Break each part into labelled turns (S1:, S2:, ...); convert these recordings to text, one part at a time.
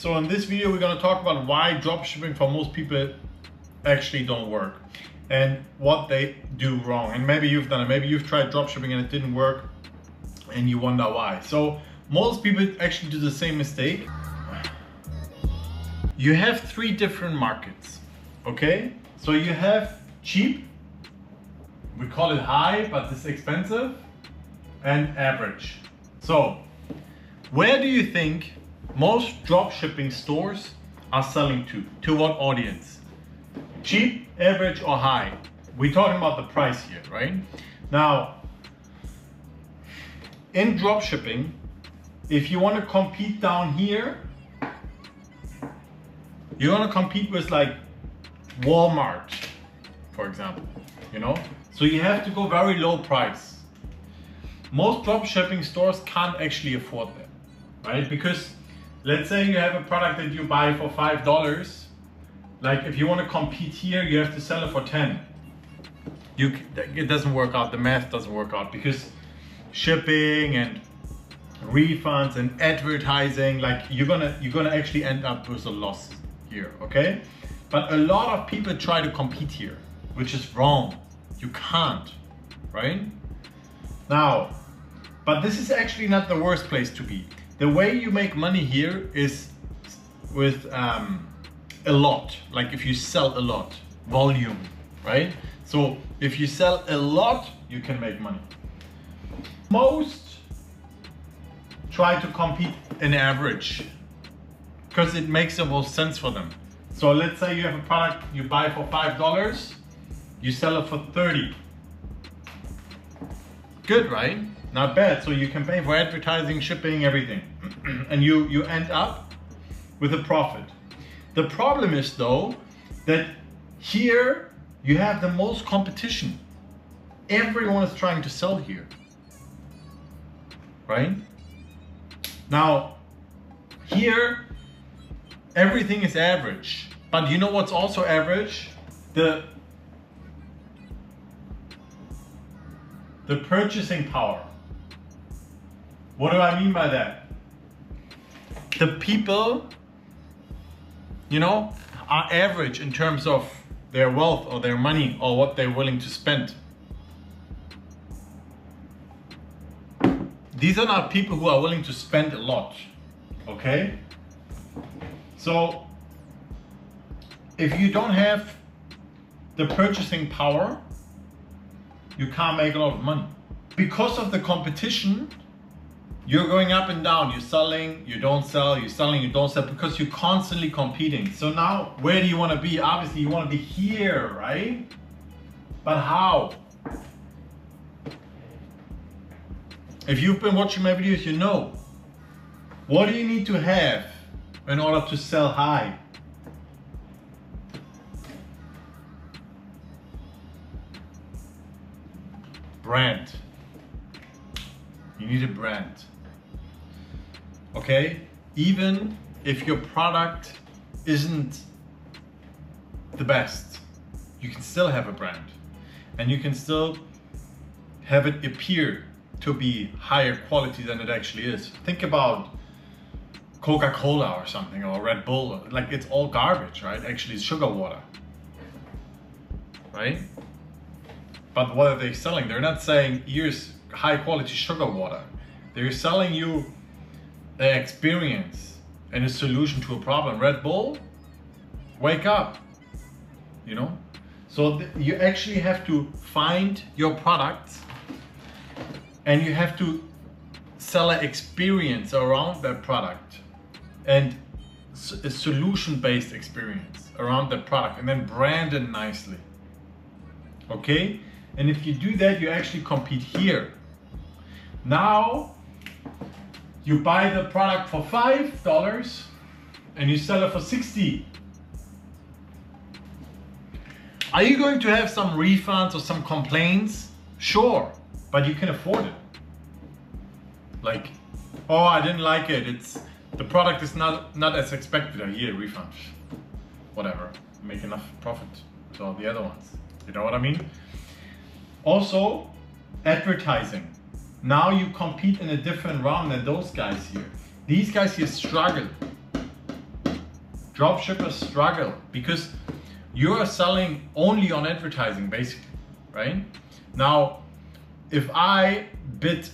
S1: So in this video, we're gonna talk about why dropshipping for most people actually don't work and what they do wrong. And maybe you've done it, maybe you've tried dropshipping and it didn't work and you wonder why. So most people actually do the same mistake. You have three different markets, okay? So you have cheap, we call it high, but it's expensive, and average. So where do you think most dropshipping stores are selling to? To what audience? Cheap, average, or high? We're talking about the price here, right? Now, in dropshipping, if you want to compete down here, you're gonna compete with like Walmart, for example, you know? So you have to go very low price. Most dropshipping stores can't actually afford that, right? Because let's say you have a product that you buy for $5. Like if you want to compete here, you have to sell it for 10. It doesn't work out, the math doesn't work out because shipping and refunds and advertising, like you're gonna actually end up with a loss here, okay? But a lot of people try to compete here, which is wrong. You can't, right? Now, but this is actually not the worst place to be. The way you make money here is with a lot, like if you sell a lot, volume, right? So if you sell a lot, you can make money. Most try to compete in average because it makes the most sense for them. So let's say you have a product you buy for $5, you sell it for 30. Good, right? Not bad. So you can pay for advertising, shipping, everything. And you end up with a profit. The problem is though, that here you have the most competition. Everyone is trying to sell here, right? Now, here, everything is average. But you know what's also average? The purchasing power. What do I mean by that? The people, you know, are average in terms of their wealth or their money or what they're willing to spend. These are not people who are willing to spend a lot, okay? So if you don't have the purchasing power, you can't make a lot of money. Because of the competition, you're going up and down. You're selling, you don't sell, you're selling, you don't sell, because you're constantly competing. So now, where do you want to be? Obviously, you want to be here, right? But how? If you've been watching my videos, you know. What do you need to have in order to sell high? Brand. You need a brand. Okay? Even if your product isn't the best, you can still have a brand. And you can still have it appear to be higher quality than it actually is. Think about Coca-Cola or something, or Red Bull. Like, it's all garbage, right? Actually, it's sugar water, right? But what are they selling? They're not saying, here's high quality sugar water. They're selling you an experience and a solution to a problem. Red Bull, wake up, you know? So you actually have to find your product and you have to sell an experience around that product and a solution-based experience around that product, and then brand it nicely, okay? And if you do that, you actually compete here. Now, you buy the product for $5 and you sell it for 60. Are you going to have some refunds or some complaints? Sure, but you can afford it. Like, oh, I didn't like it. The product is not as expected. Here, refund. Whatever, make enough profit to all the other ones. You know what I mean? Also, advertising. Now you compete in a different round than those guys here. These guys here struggle. Dropshippers struggle because you are selling only on advertising, basically, right? Now, if I bid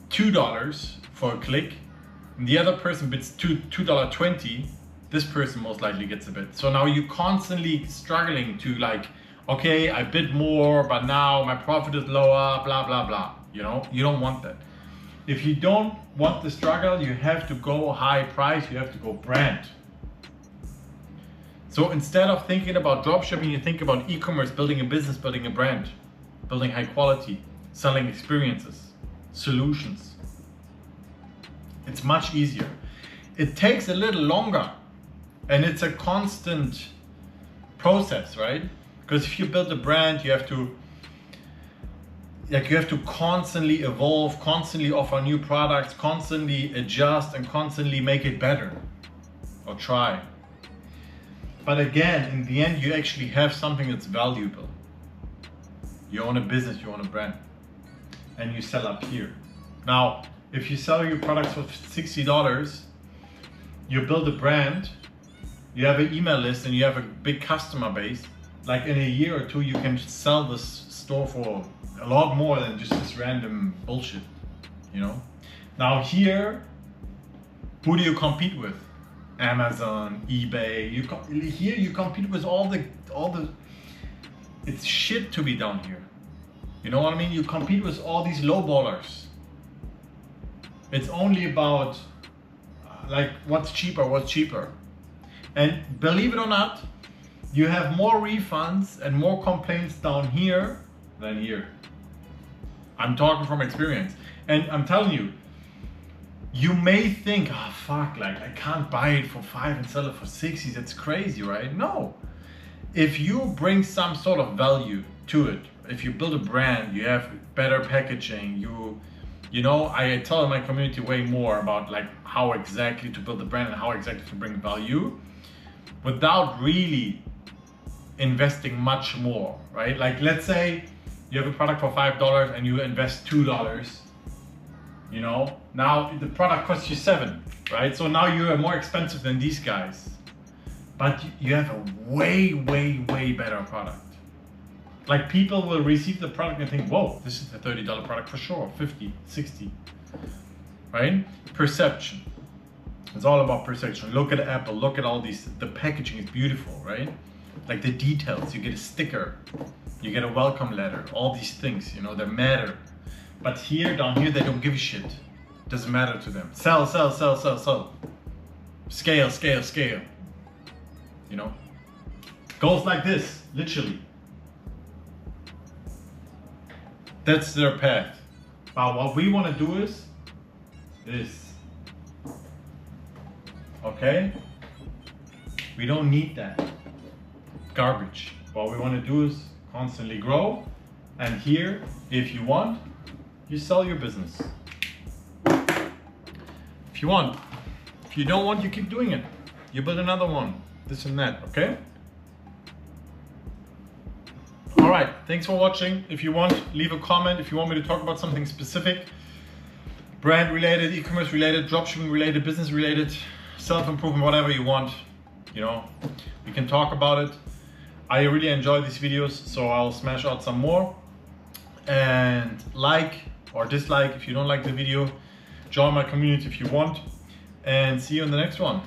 S1: $2 for a click, and the other person bids $2.20, this person most likely gets a bid. So now you're constantly struggling to like, okay, I bid more, but now my profit is lower, blah, blah, blah. You know, you don't want that. If you don't want the struggle, you have to go high price, you have to go brand. So instead of thinking about dropshipping, you think about e-commerce, building a business, building a brand, building high quality, selling experiences, solutions. It's much easier. It takes a little longer and it's a constant process, right? Because if you build a brand, you have to constantly evolve, constantly offer new products, constantly adjust and constantly make it better or try. But again, in the end, you actually have something that's valuable. You own a business, you own a brand, and you sell up here. Now, if you sell your products for $60, you build a brand, you have an email list and you have a big customer base, like in a year or two, you can sell this store for a lot more than just this random bullshit, you know? Now here, who do you compete with? Amazon, eBay. Here you compete with all the. It's shit to be down here. You know what I mean? You compete with all these lowballers. It's only about like what's cheaper. And believe it or not, you have more refunds and more complaints down here than here. I'm talking from experience. And I'm telling you, you may think, oh fuck, like I can't buy it for 5 and sell it for 60, that's crazy, right? No. If you bring some sort of value to it, if you build a brand, you have better packaging, you know, I tell my community way more about like how exactly to build a brand and how exactly to bring value without really investing much more, right? Like let's say you have a product for $5 and you invest $2, you know, now the product costs you $7, right? So now you are more expensive than these guys, but you have a way better product. Like people will receive the product and think, whoa, this is a $30 product for sure, 50, 60, right? Perception. It's all about perception. Look at Apple, look at all these, the packaging is beautiful, right? Like the details, you get a sticker, you get a welcome letter, all these things, you know, they matter. But here, down here, they don't give a shit. Doesn't matter to them. Sell. Scale. You know? Goes like this, literally. That's their path. But what we want to do is this. Okay? We don't need that garbage. What we want to do is constantly grow. And here, if you want, you sell your business. If you want. If you don't want, you keep doing it. You build another one. This and that, okay? Alright, thanks for watching. If you want, leave a comment. If you want me to talk about something specific, brand related, e-commerce related, dropshipping related, business related, self-improvement, whatever you want, you know, we can talk about it. I really enjoy these videos, so I'll smash out some more. And like or dislike if you don't like the video. Join my community if you want. And see you in the next one.